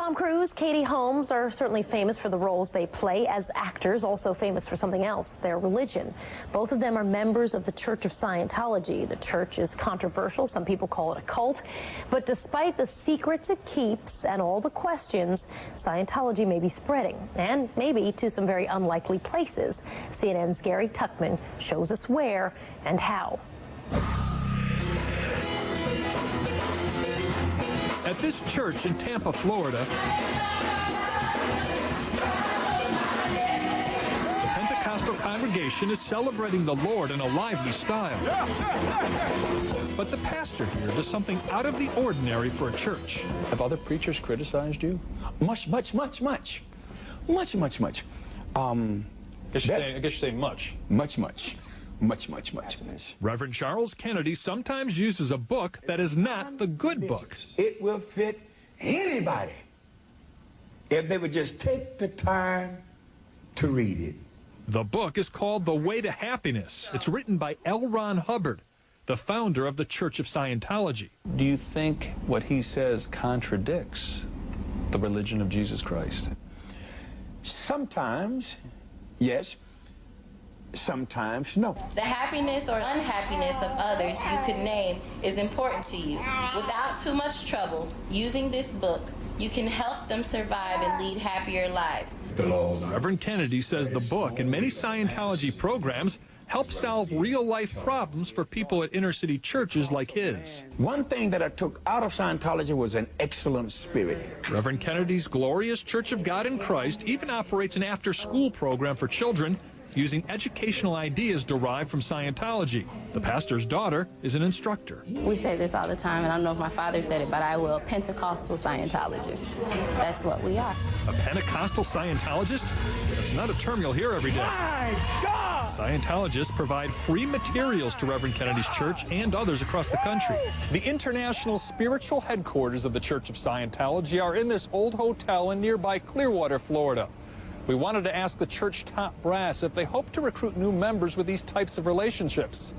Tom Cruise, Katie Holmes are certainly famous for the roles they play as actors, also famous for something else, their religion. Both of them are members of the Church of Scientology. The church is controversial. Some people call it a cult. But despite the secrets it keeps and all the questions, Scientology may be spreading, and maybe to some very unlikely places. CNN's Gary Tuckman shows us where and how. At this church in Tampa, Florida, the Pentecostal congregation is celebrating the Lord in a lively style. But the pastor here does something out of the ordinary for a church. Have other preachers criticized you? Much. I guess you're saying much. Much. Reverend Charles Kennedy sometimes uses a book that is not the good book. It will fit anybody if they would just take the time to read it. The book is called The Way to Happiness. It's written by L. Ron Hubbard, the founder of the Church of Scientology. Do you think what he says contradicts the religion of Jesus Christ? Sometimes, yes. Sometimes, no. The happiness or unhappiness of others you could name is important to you. Without too much trouble, using this book, you can help them survive and lead happier lives. Reverend Kennedy says the book and many Scientology programs help solve real-life problems for people at inner-city churches like his. One thing that I took out of Scientology was an excellent spirit. Reverend Kennedy's Glorious Church of God in Christ even operates an after-school program for children using educational ideas derived from Scientology. The pastor's daughter is an instructor. We say this all the time, and I don't know if my father said it, but I will, Pentecostal Scientologist. That's what we are. A Pentecostal Scientologist? That's not a term you'll hear every day. My God! Scientologists provide free materials to Reverend Kennedy's church and others across the country. The international spiritual headquarters of the Church of Scientology are in this old hotel in nearby Clearwater, Florida. We wanted to ask the church top brass if they hope to recruit new members with these types of relationships.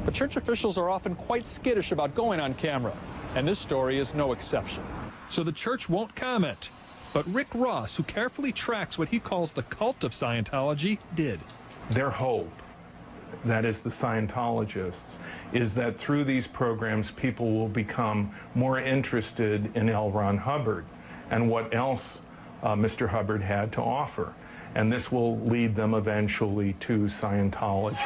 But church officials are often quite skittish about going on camera, and this story is no exception. So the church won't comment. But Rick Ross, who carefully tracks what he calls the cult of Scientology, did. Their hope, that is the Scientologists, is that through these programs people will become more interested in L. Ron Hubbard and what else Mr. Hubbard had to offer. And this will lead them eventually to Scientology.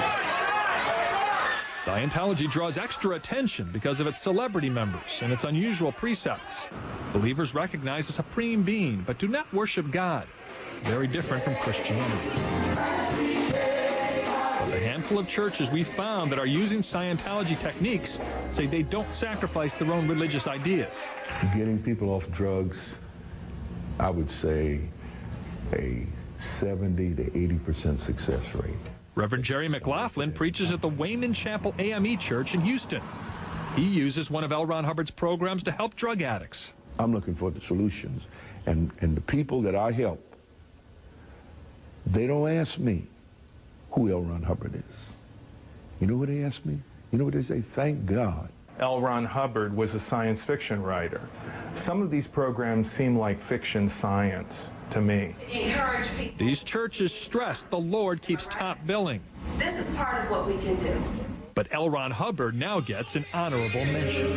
Scientology draws extra attention because of its celebrity members and its unusual precepts. Believers recognize a supreme being, but do not worship God. Very different from Christianity. But the handful of churches we found that are using Scientology techniques say they don't sacrifice their own religious ideas. Getting people off drugs, I would say a 70 to 80% success rate. Reverend Jerry McLaughlin preaches at the Wayman Chapel AME Church in Houston. He uses one of L. Ron Hubbard's programs to help drug addicts. I'm looking for the solutions, and the people that I help, they don't ask me who L. Ron Hubbard is. You know what they ask me? You know what they say? Thank God. L. Ron Hubbard was a science fiction writer. Some of these programs seem like fiction science to me. Encourage people. These churches stress the Lord keeps top billing. This is part of what we can do. But L. Ron Hubbard now gets an honorable mention.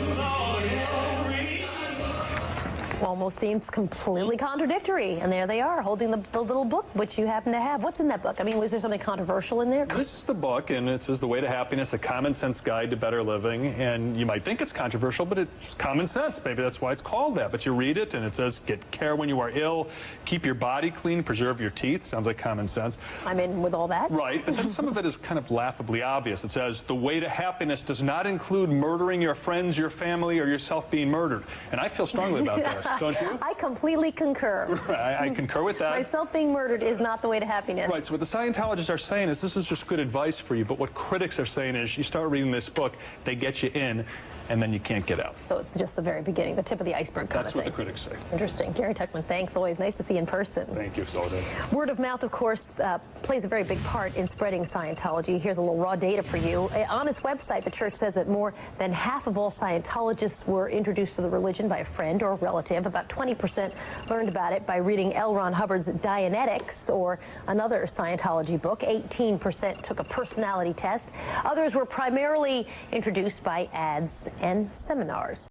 Almost seems completely contradictory, and there they are, holding the little book, which you happen to have. What's in that book? I mean, was there something controversial in there? This is the book, and it says The Way to Happiness, a common sense guide to better living. And you might think it's controversial, but it's common sense. Maybe that's why it's called that. But you read it, and it says, get care when you are ill, keep your body clean, preserve your teeth. Sounds like common sense. I'm in with all that. Right, but then some of it is kind of laughably obvious. It says, the way to happiness does not include murdering your friends, your family, or yourself being murdered. And I feel strongly about that. Don't you? I completely concur. I concur with that. Myself being murdered is not the way to happiness. Right, so what the Scientologists are saying is this is just good advice for you, but what critics are saying is you start reading this book, they get you in, and then you can't get out. So it's just the very beginning, the tip of the iceberg kind That's of what thing. the critics say. Interesting. Gary Tuchman, thanks. Always nice to see you in person. Thank you, Soledad. Word of mouth, of course, plays a very big part in spreading Scientology. Here's a little raw data for you. On its website, the church says that more than half of all Scientologists were introduced to the religion by a friend or a relative. About 20% learned about it by reading L. Ron Hubbard's Dianetics or another Scientology book. 18% took a personality test. Others were primarily introduced by ads and seminars.